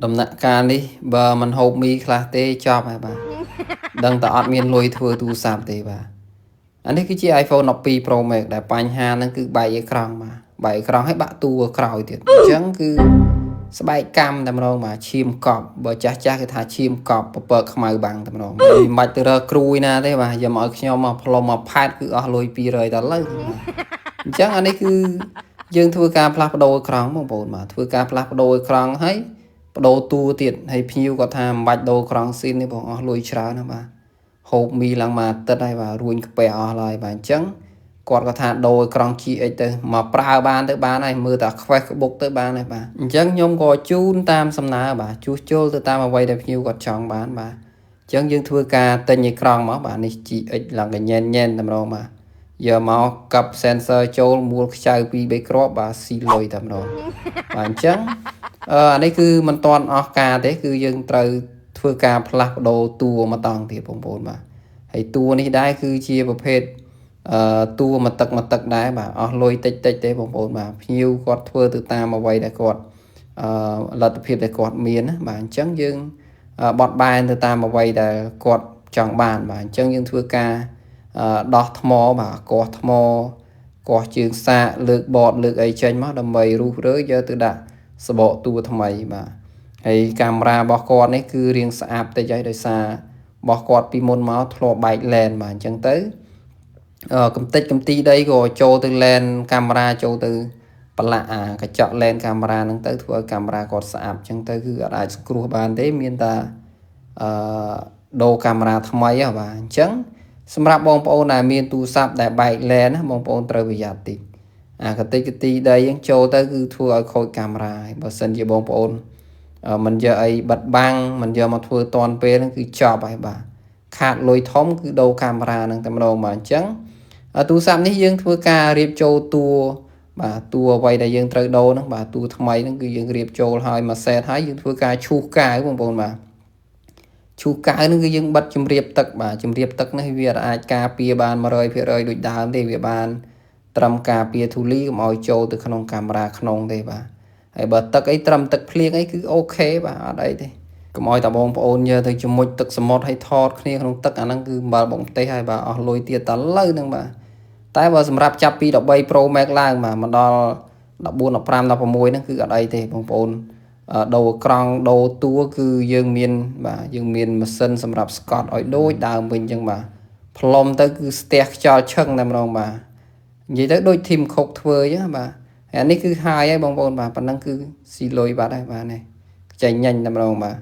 ដំណាក់កាលនេះបើមិនហូបមីខ្លះទេចប់ហើយបាទដឹងតែអត់មានលុយធ្វើទូរស័ព្ទទេបាទអានេះគឺជា iPhone 12 Pro Max ដែលបញ្ហាហ្នឹងគឺបែកអេក្រង់បាទបែកអេក្រង់ហើយបាក់តួក្រោយទៀតអញ្ចឹងគឺស្បែកកម្មតែម្ដងបាទឈាមកប់បើចាស់គេថាឈាមកប់ពពកខ្មៅបាំងតែម្ដងមិនបាច់ទៅរកគ្រូណាទេបាទយកមកឲ្យខ្ញុំមកផ្លុំមកផែតគឺអស់លុយ200ដុល្លារអញ្ចឹងអានេះគឺយើងធ្វើការផ្លាស់ប្ដូរអេក្រង់បងប្អូនបាទធ្វើការផ្លាស់ប្ដូរអេក្រង់ហើយបដូរតួទៀតហើយភ្ញៀវគាត់ថាមិនបាច់ដូរក្រង់ស៊ីនទេបងអស់លុយច្រើនណាបាទហូបមីឡើងមកអាទិត្យហើយបាទរួញក្ពះអស់ហើយបាទអញ្ចឹងគាត់ក៏ថាដូរក្រង់ GX ទៅមកប្រើបានទៅបានហើយមើលតែខ្វេះក្បុកទៅបានហើយបាទអញ្ចឹងខ្ញុំក៏ជូនតាមសំណើបាទជួសជុលទៅតាមអ្វីដែលភ្ញៀវគាត់ចង់បានបាទអញ្ចឹងយើងធ្វើការទិញអេក្រង់មកបាទនេះ GX ឡើងកញ៉ែនតែម្ដងបាទយកមកកាប់ sensor ចូលមួលខ្ចៅ2 3គ្រាប់បាទស៊ីលុយតែម្ដងបាទអញ្ចឹងអានេះគឺមិនតាន់អស់ការទេគឺយើងត្រូវធ្វើការផ្លាស់ប្ដូរតួមកតង់ទៀតបងប្អូនបាទហើយតួនេះដែរគឺជាប្រភេទតួមកទឹកដែរបាទអស់លុយតិចទេបងប្អូនបាទភ្ញៀវគាត់ធ្វើទៅតាមអ្វីដែលគាត់លទ្ធភាពដែលគាត់មានណាបាទអញ្ចឹងយើងបត់បែនទៅតាមអ្វីដែលគាត់ចង់បានបាទអញ្ចឹងយើងធ្វើការដោះថ្មបាទកោះថ្មកោះជើងសាកលើកបតលើកអីចេញមកដើម្បីរុះរើយកទៅដាក់សបកតួថ្មីបាទហើយកាមេរ៉ារបស់គាត់នេះគឺរៀងស្អាតតិចហើយដោយសាររបស់គាត់ពីមុនមកធ្លាប់បែកឡែនបាទអញ្ចឹងទៅកំតិចកំទីដីក៏ចូលទៅឡែនកាមេរ៉ាចូលទៅប្រឡាក់កញ្ចក់ឡែនកាមេរ៉ាហ្នឹងទៅធ្វើឲ្យកាមេរ៉ាគាត់ស្អាតអញ្ចឹងទៅគឺអាចស្គ្រួសបានទេមានតែអឺដូរកាមេរ៉ាថ្មីហ៎បាទអញ្ចឹងសម្រាប់បងប្អូនដែលមានទូរស័ព្ទដែលបែកឡែនណាបងប្អូនត្រូវប្រយ័ត្នតិចកតិចកទីដីហ្នឹងចូលទៅគឺធ្វើឲ្យខូចកាមេរ៉ាហើយបើសិនជាបងប្អូនមិនយកអីបិទបាំងមិនយកមកធ្វើតន់ពេលហ្នឹងគឺចប់ហើយបាទខាតលុយធំគឺដូរកាមេរ៉ាហ្នឹងតែម្ដងបាទអញ្ចឹងទូរស័ព្ទនេះយើងធ្វើការរៀបចូលតួបាទតួអ្វីដែលយើងត្រូវដូរហ្នឹងបាទតួថ្មីហ្នឹងគឺយើងរៀបចូលហើយមកសេតហើយយើងធ្វើការឈូសកាវបងប្អូនបាទឈូសកាវហ្នឹងគឺយើងបិទជំរាបទឹកបាទជំរាបទឹកនេះវាអាចការពារបាន 100% ដូចដើមទេវាបានត្រឹមការពារធូលីកុំឲ្យចូលទៅក្នុងកាមេរ៉ាក្នុងទេបាទហើយបើទឹកអីត្រឹមទឹកភ្លៀងអីគឺអូខេបាទអត់អីទេកុំឲ្យតែបងប្អូនយកទៅជាមួយទឹកសមុទ្រឲ្យថតគ្នាក្នុងទឹកអាហ្នឹងគឺអំបិលបងទេសហើយបាទអស់លុយទៀតតែលើហ្នឹងបាទតែបើសម្រាប់ចាប់ពី13 Pro Max ឡើងបាទមកដល់14 15 16ហ្នឹងគឺអត់អីទេបងប្អូនដូរក្រង់ដូរតួគឺយើងមានបាទយើងមានម៉ាស៊ីនសម្រាប់ស្កត់ឲ្យដូចដើមវិញអញ្ចឹងបាទផ្លុំទៅគឺស្ទះខ្យល់ឈឹងតែម្ដងបាទនិយាយទៅដូចធីមខុកធ្វើអញ្ចឹងបាទអានេះគឺហាយហើយបងប្អូនបាទប៉ុណ្ណឹងគឺស៊ីលុយបាត់ហើយបាទនេះចេញញ៉ាញ់តែម្ដងបាទ